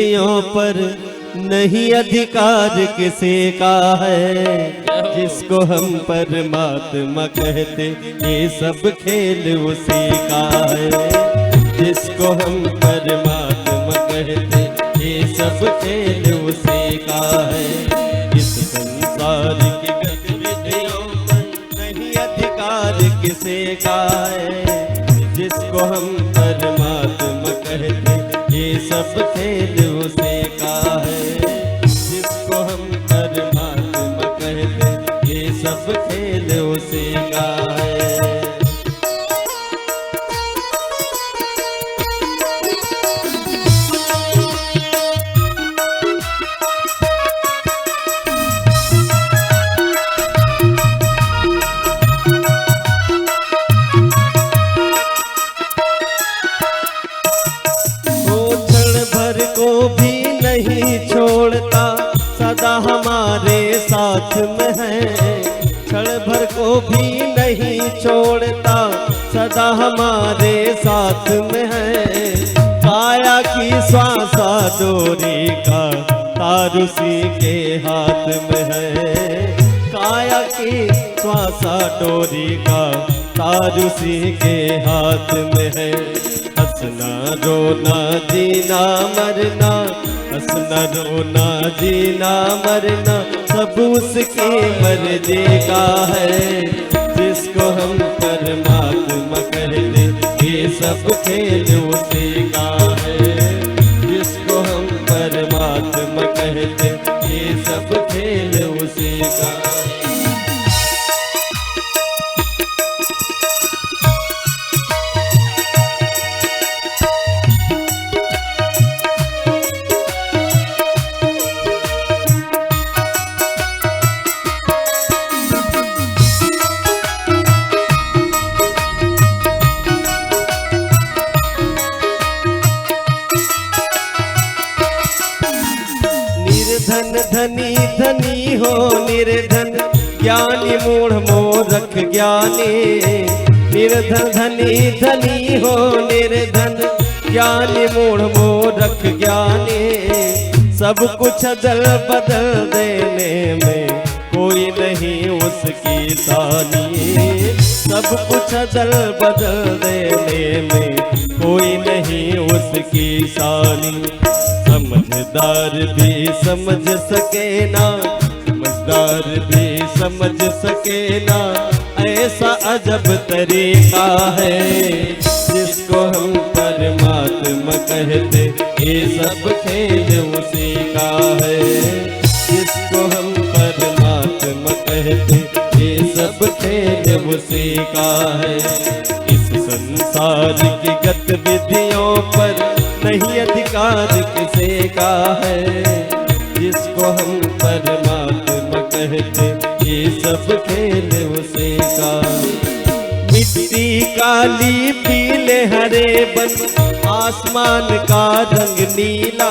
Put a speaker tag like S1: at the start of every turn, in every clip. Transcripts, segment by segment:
S1: पर नहीं अधिकार किसी का है, जिसको हम परमात्मा कहते ये सब खेल उसी का है। जिसको हम परमात्मा कहते ये सब खेल उसी का है। इस संसार की गतिविधियों पर नहीं अधिकार किसी का है, जिसको हम परमात्मा कहते ये सब खेल उसी का है। जिसको हम परमात्मा कहते ये सब खेल उसी का है। छोड़ता सदा हमारे साथ में है, क्षण भर को भी नहीं छोड़ता सदा हमारे साथ में है। काया की श्वासा डोरी का तार उसी के हाथ में है। काया की श्वासा डोरी का तार उसी के हाथ में है। हंसना रोना जीना मरना, हंसना रोना जीना मरना सब उसकी मर्जी का है। जिसको हम परमात्मा कहते ये सब खेल उसी का है। जिसको हम परमात्मा कहते ये सब खेल उसी का है। निर्धन धनी धनी हो निर्धन, ज्ञानी मूढ़ मूर्ख ज्ञानी। निर्धन धनी धनी हो निर्धन, ज्ञानी मूढ़ मूर्ख ज्ञानी। सब कुछ अदल बदल देने में कोई नहीं उसकी सानी। सब कुछ अदल बदल देने में कोई नहीं उसकी सानी। समझदार भी समझ सके ना, समझदार भी समझ सके ना, ऐसा अजब तरीका है। जिसको हम परमात्मा कहते ये सब खेल उसी का है। जिसको हम परमात्मा कहते ये सब खेल उसी का है। इस संसार की गतिविधियों पर नहीं अधिकार किसी का है। जिसको हम परमात्मा कहते ये सब खेल उसी का। मिट्टी काली पीले हरे बन आसमान का रंग नीला।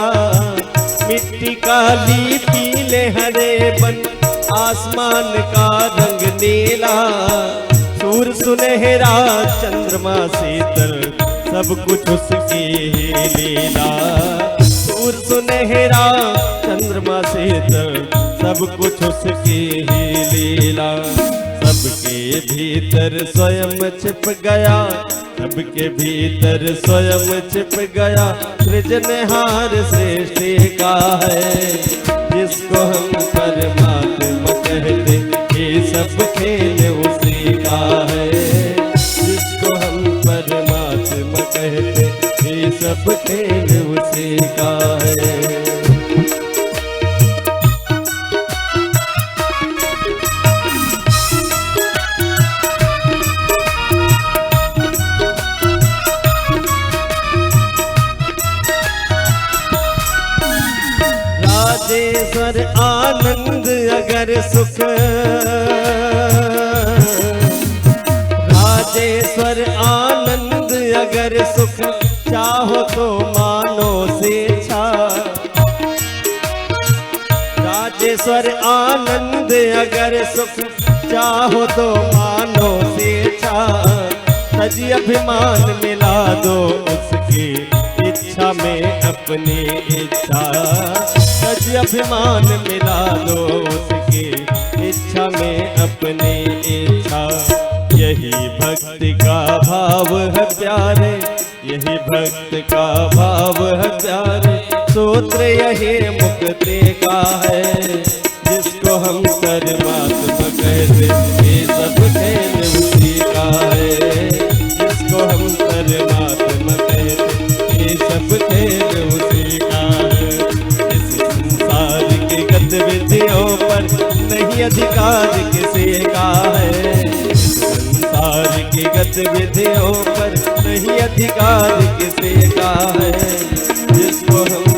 S1: मिट्टी काली पीले हरे बन आसमान का रंग नीला। सूर सुनहरा चंद्रमा शीतल सब कुछ उसकी ही लीला। सूर सुनहरा चंद्रमा शीतल सब कुछ उसकी ही लीला। सबके भीतर स्वयं छिप गया, सबके भीतर स्वयं छिप गया, सृजनहार सृष्टि का है। जिसको हम परमात्मा कहते ये सब खेल उसी का है। जिसको हम परमात्मा कहते ये सब खेल उसी का है। राजेश्वर आनंद अगर सुख, राजेश्वर आनंद अगर सुख चाहो तो मानो स्वेच्छा। राजेश्वर आनंद अगर सुख चाहो तो मानो स्वेच्छा। तजी अभिमान मिला दो उसकी इच्छा इच्छा में अपनी इच्छा, सच अभिमान मिला दो उसकी इच्छा में अपनी इच्छा। यही भक्ति का भाव है प्यारे, यही भक्त का भाव है प्यारे, सूत्र यही मुक्ति का है। जिसको हम परमात्मा कहते ये सब खेल उसी का है। जिसको हम परमात्मा कहते ये सब खेल उसी का है। इस संसार की गतिविधियों पर नहीं अधिकार किसी का है। संसार की गतिविधियों पर नहीं अधिकार किसी का है। जिसको हम